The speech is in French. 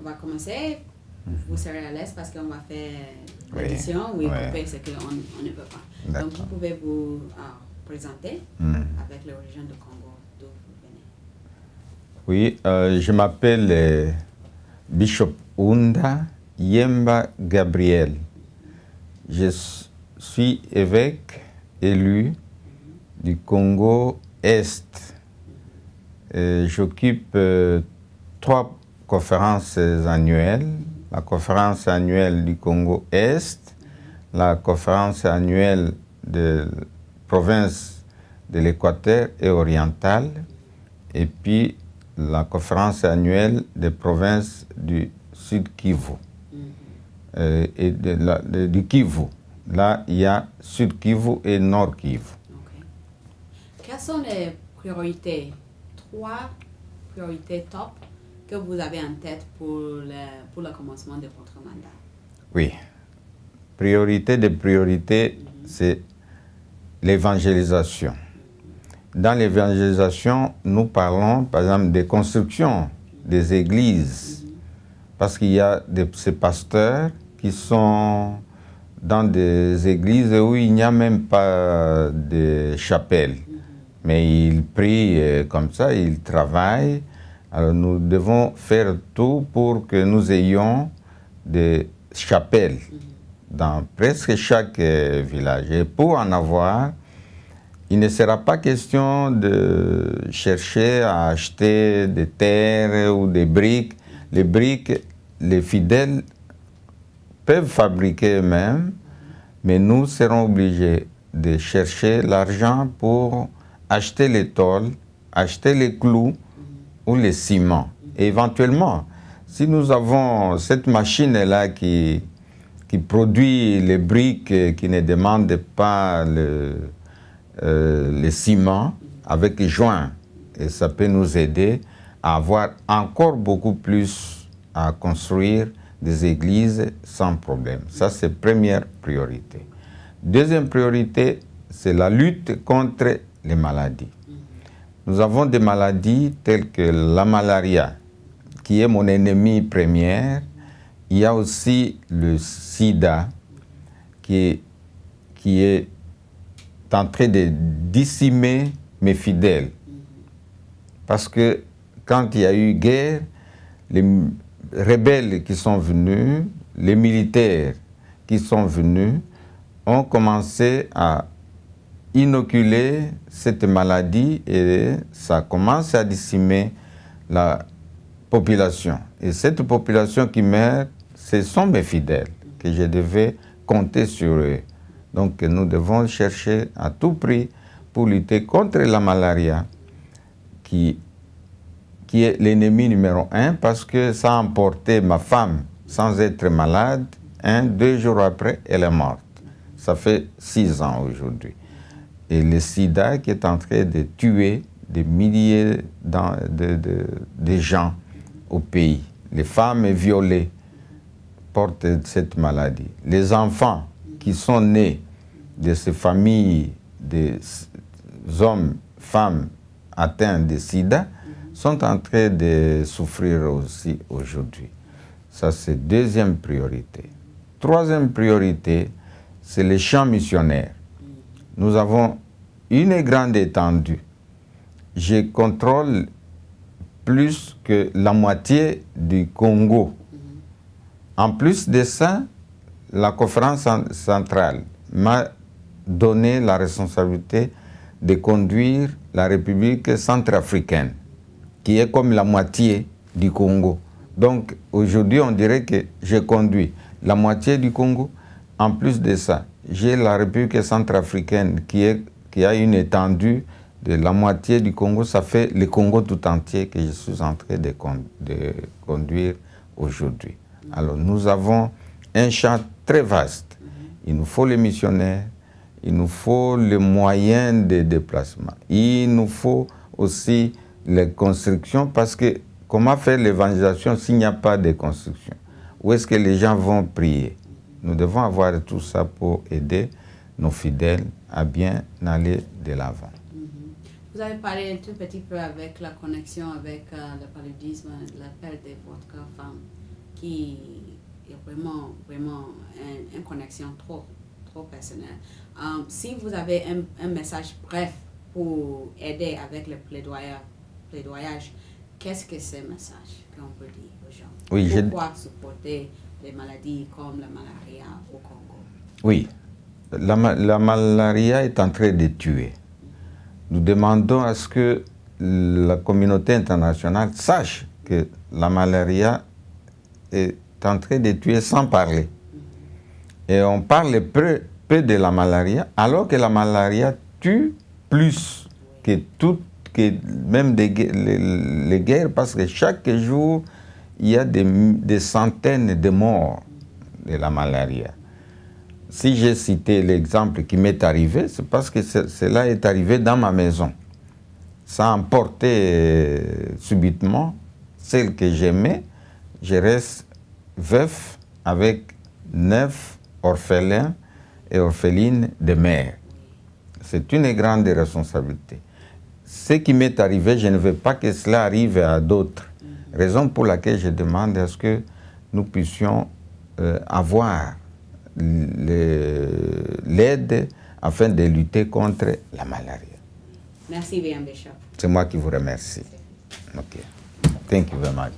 on va commencer. Vous serez à l'aise parce qu'on va faire l'édition. Oui, couper ce qu'on ne peut pas. Donc, vous pouvez vous présenter avec l'origine du Congo, d'où vous venez. Oui, je m'appelle Bishop Unda Yemba Gabriel. Je suis évêque élu du Congo Est. J'occupe 3 conférences annuelles. La conférence annuelle du Congo Est, la conférence annuelle de province de l'Équateur et orientale, et puis la conférence annuelle des provinces du Sud Kivu et du Kivu. Là, il y a Sud Kivu et Nord Kivu. Okay. Quelles sont les priorités, 3 priorités top que vous avez en tête pour le commencement de votre mandat? Oui. Priorité des priorités, c'est l'évangélisation. Dans l'évangélisation, nous parlons, par exemple, des constructions des églises. Parce qu'il y a ces pasteurs qui sont dans des églises où il n'y a même pas de chapelle. Mais ils prient comme ça, ils travaillent. Alors nous devons faire tout pour que nous ayons des chapelles dans presque chaque village. Et pour en avoir, il ne sera pas question de chercher à acheter des terres ou des briques. Les briques, les fidèles peuvent fabriquer eux-mêmes, mais nous serons obligés de chercher l'argent pour acheter les tôles, acheter les clous ou les ciments. Et éventuellement, si nous avons cette machine-là qui produit les briques, qui ne demande pas les ciments avec joints, et ça peut nous aider à avoir encore beaucoup plus à construire des églises sans problème. Ça, c'est première priorité. Deuxième priorité, c'est la lutte contre les maladies. Nous avons des maladies telles que la malaria, qui est mon ennemi première. Il y a aussi le sida, qui est en train de décimer mes fidèles. Parce que quand il y a eu guerre, les rebelles qui sont venus, les militaires qui sont venus, ont commencé à inoculer cette maladie et ça commence à décimer la population. Et cette population qui meurt, ce sont mes fidèles, que je devais compter sur eux. Donc nous devons chercher à tout prix pour lutter contre la malaria, qui est l'ennemi numéro 1, parce que ça a emporté ma femme sans être malade. 2 jours après, elle est morte. Ça fait 6 ans aujourd'hui. Et le sida qui est en train de tuer des milliers de gens au pays. Les femmes violées portent cette maladie. Les enfants qui sont nés de ces familles des hommes, femmes atteints de sida sont en train de souffrir aussi aujourd'hui. Ça, c'est deuxième priorité. Troisième priorité, c'est les champs missionnaires. Nous avons une grande étendue. Je contrôle plus que la moitié du Congo. En plus de ça, la conférence centrale m'a donné la responsabilité de conduire la République centrafricaine, qui est comme la moitié du Congo. Donc aujourd'hui, on dirait que je conduis la moitié du Congo. En plus de ça, j'ai la République centrafricaine qui a une étendue de la moitié du Congo. Ça fait le Congo tout entier que je suis en train de conduire aujourd'hui. Alors nous avons un champ très vaste. Il nous faut les missionnaires, il nous faut les moyens de déplacement. Il nous faut aussi les constructions, parce que comment faire l'évangélisation s'il n'y a pas de construction? Où est-ce que les gens vont prier? Nous devons avoir tout ça pour aider nos fidèles à bien aller de l'avant. Vous avez parlé un tout petit peu avec la connexion avec le paludisme, la perte de votre femme. qui est vraiment une connexion trop personnelle. Si vous avez un message bref pour aider avec le plaidoyage, qu'est-ce que c'est un message qu'on peut dire aux gens? Oui, pourquoi supporter les maladies comme la malaria au Congo? Oui, la malaria est en train de tuer. Nous demandons à ce que la communauté internationale sache que la malaria est en train de tuer sans parler. Et on parle peu de la malaria, alors que la malaria tue plus que même les guerres, parce que chaque jour, il y a des centaines de morts de la malaria. Si j'ai cité l'exemple qui m'est arrivé, c'est parce que cela est arrivé dans ma maison. Ça a emporté subitement celle que j'aimais. Je reste veuf avec 9 orphelins et orphelines de mère. C'est une grande responsabilité. Ce qui m'est arrivé, je ne veux pas que cela arrive à d'autres. Raison pour laquelle je demande à ce que nous puissions avoir l'aide afin de lutter contre la malaria. Merci bien, Bishop. C'est moi qui vous remercie. Okay. Thank you very much.